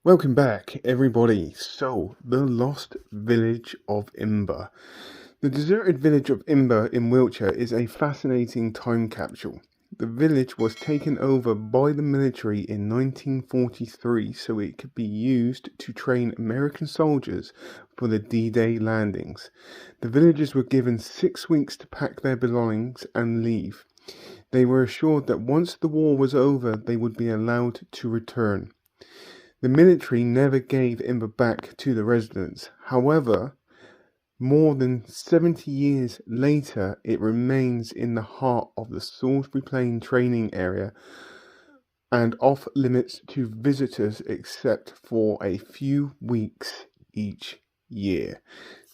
Welcome back, everybody. So, the lost village of Imber. The deserted village of Imber in Wiltshire is a fascinating time capsule. The village was taken over by the military in 1943 so it could be used to train American soldiers for the D-Day landings. The villagers were given 6 weeks to pack their belongings and leave. They were assured that once the war was over, they would be allowed to return. The military never gave Imber back to the residents. However, more than 70 years later, it remains in the heart of the Salisbury Plain training area and off limits to visitors except for a few weeks each year.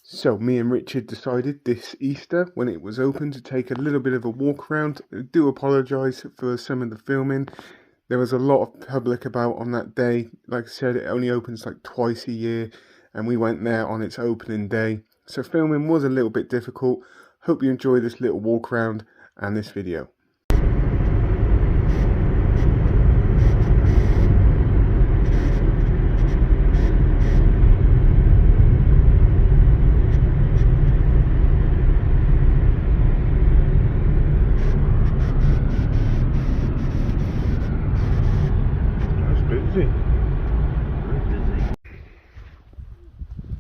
So me and Richard decided this Easter, when it was open, to take a little bit of a walk around. I do apologise for some of the filming. There was a lot of public about on that day. Like I said, it only opens like twice a year, and we went there on its opening day. So filming was a little bit difficult. Hope you enjoy this little walk around and this video.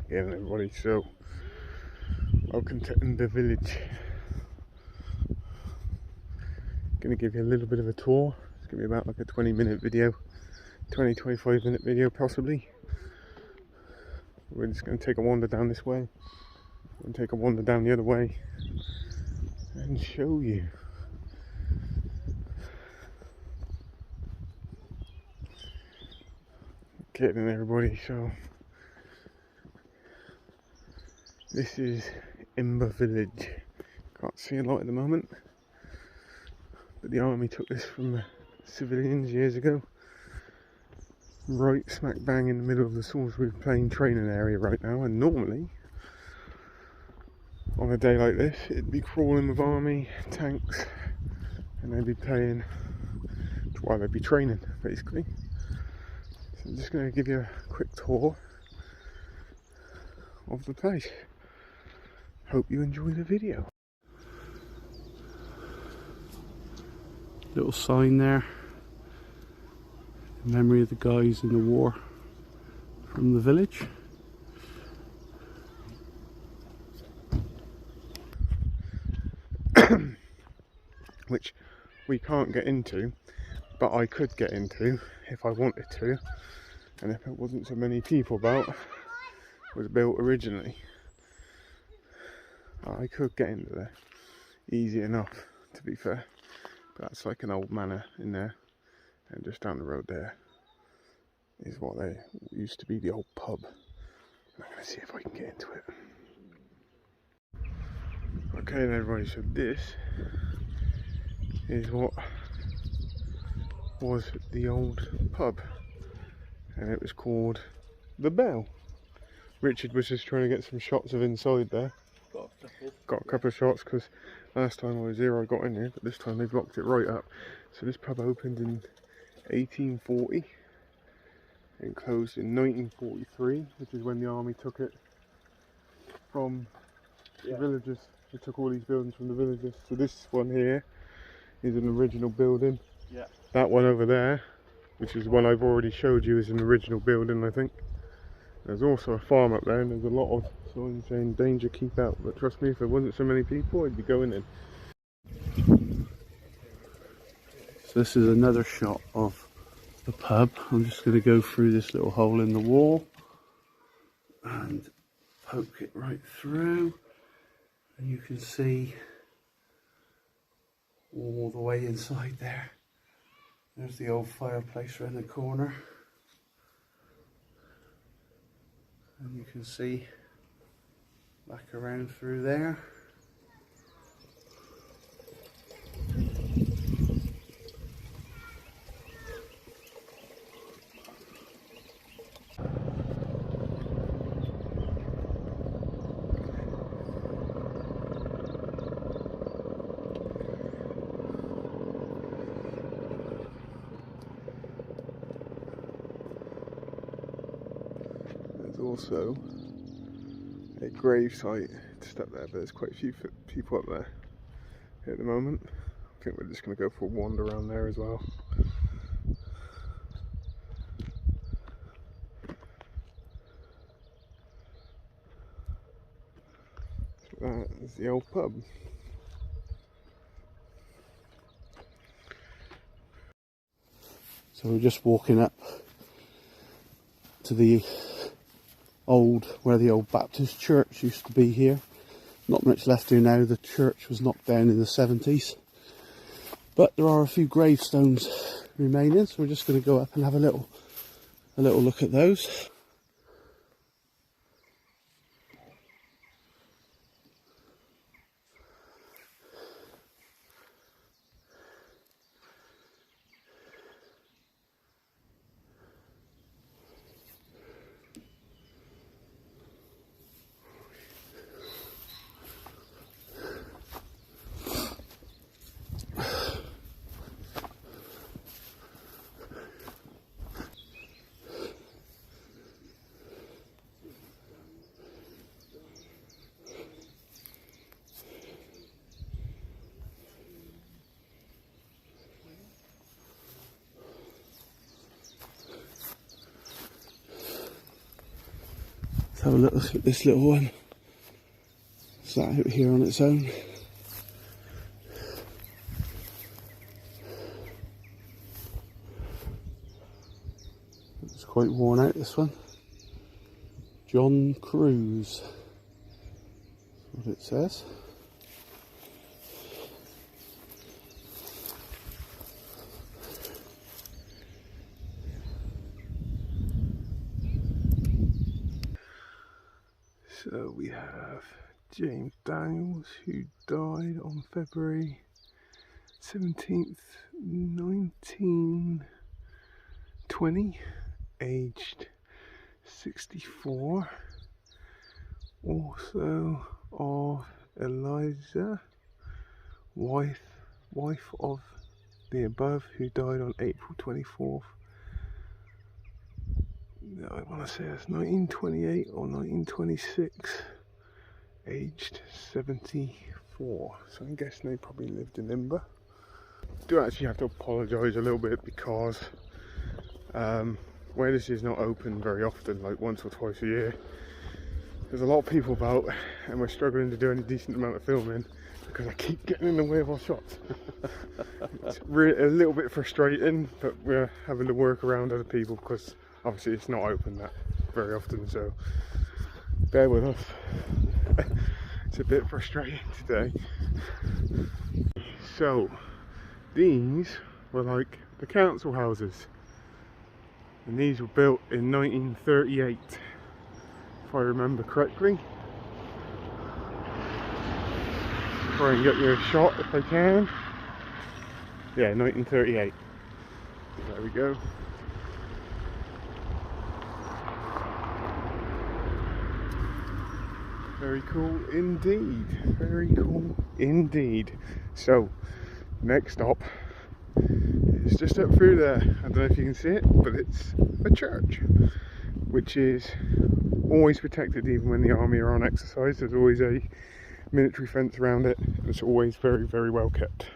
Again, everybody, so welcome to Imber Village. Gonna give you a little bit of a tour. It's gonna be about like a 20-minute video, 25-minute video possibly. We're just gonna take a wander down this way and take a wander down the other way and show you. Okay then, everybody, so this is Imber Village. Can't see a lot at the moment, but the army took this from the civilians years ago. Right smack bang in the middle of the Salisbury Plain training area right now, and normally on a day like this it'd be crawling with army, tanks, and they'd be playing, while they'd be training basically. So I'm just going to give you a quick tour of the place. Hope you enjoy the video. Little sign there in memory of the guys in the war from the village. Which we can't get into, but I could get into if I wanted to, and if it wasn't so many people about. It was built originally. I could get into there easy enough, to be fair. But that's like an old manor in there, and just down the road there is what they used to be the old pub. I'm going to see if I can get into it. Okay then, everybody, so this is what was the old pub, and it was called the Bell. Richard was just trying to get some shots of inside there. Got a couple of shots because last time I was here I got in here, but this time they've locked it right up. So this pub opened in 1840 and closed in 1943, which is when the army took it from the villagers. They took all these buildings from the villagers. So this one here is an original building. Yeah. That one over there, which is the one I've already showed you, is an original building, I think. There's also a farm up there, and there's a lot of signs saying danger, keep out. But trust me, if there wasn't so many people, I'd be going in. So this is another shot of the pub. I'm just going to go through this little hole in the wall and poke it right through, and you can see all the way inside there. There's the old fireplace around the corner, and you can see back around through there. also a grave site just up there, but there's quite a few people up there at the moment. I think we're just going to go for a wander around there as well. That is the old pub. So we're just walking up to the where the old Baptist church used to be here. Not much left here now. The church was knocked down in the 70s. But there are a few gravestones remaining, so we're just going to go up and have a little look at those. Let's have a look at this little one. It's that out here on its own. It's quite worn out, this one. John Cruise. That's what it says. So we have James Daniels, who died on February 17th, 1920, aged 64. Also of Eliza, wife of the above, who died on April 24th. I want to say that's 1928 or 1926, aged 74. So I'm guessing they probably lived in Imber. I do actually have to apologise a little bit because where this is not open very often, like once or twice a year, there's a lot of people about and we're struggling to do any decent amount of filming because I keep getting in the way of our shots. It's really a little bit frustrating, but we're having to work around other people because obviously it's not open that very often, so bear with us. It's a bit frustrating today. So these were like the council houses, and these were built in 1938 if I remember correctly. Try and get you a shot if I can. Yeah, 1938. There we go. Very cool indeed. Very cool indeed. So, next stop is just up through there. I don't know if you can see it, but it's a church, which is always protected even when the army are on exercise. There's always a military fence around it. It's always very, very well kept.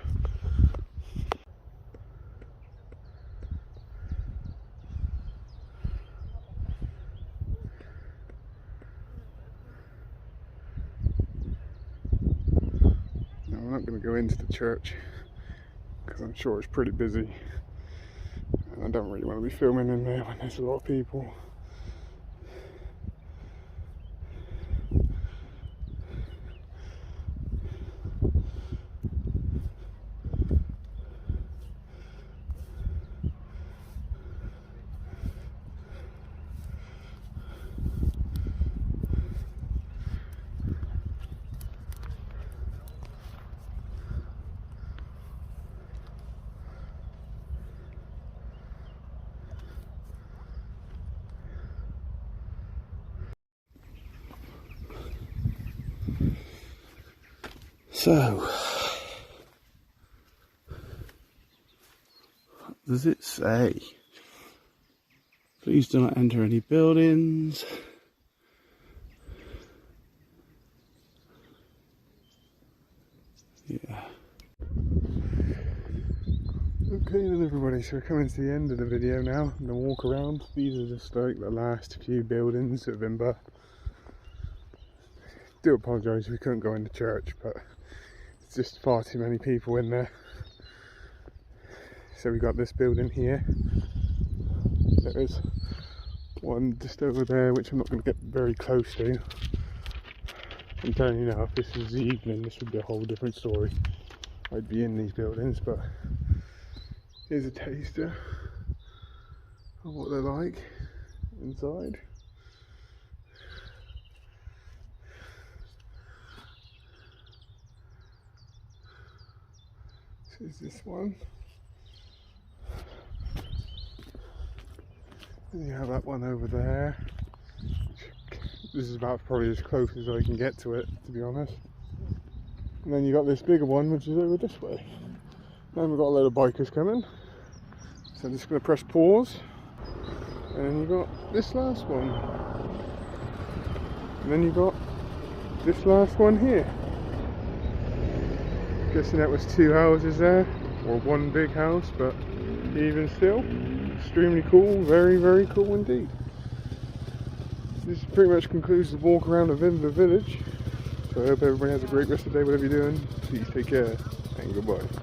I'm not going to go into the church because I'm sure it's pretty busy and I don't really want to be filming in there when there's a lot of people. So, what does it say? Please do not enter any buildings. Yeah. Okay then everybody, so we're coming to the end of the video now. I'm going to walk around. These are just like the last few buildings of Imber. Do apologise we couldn't go in the church, but it's just far too many people in there. So we got this building here. There is one just over there which I'm not going to get very close to. I'm telling you now, if this was the evening this would be a whole different story. I'd be in these buildings, but here's a taster of what they're like inside. So is this one. And you have that one over there. This is about probably as close as I can get to it, to be honest. And then you got this bigger one which is over this way. Then we've got a load of bikers coming. So I'm just going to press pause. And then you got this last one. And then you got this last one here. Guessing that was two houses there, or one big house, but even still, extremely cool, very, very cool indeed. This pretty much concludes the walk around of Imber Village. So I hope everybody has a great rest of the day, whatever you're doing. Please take care, and goodbye.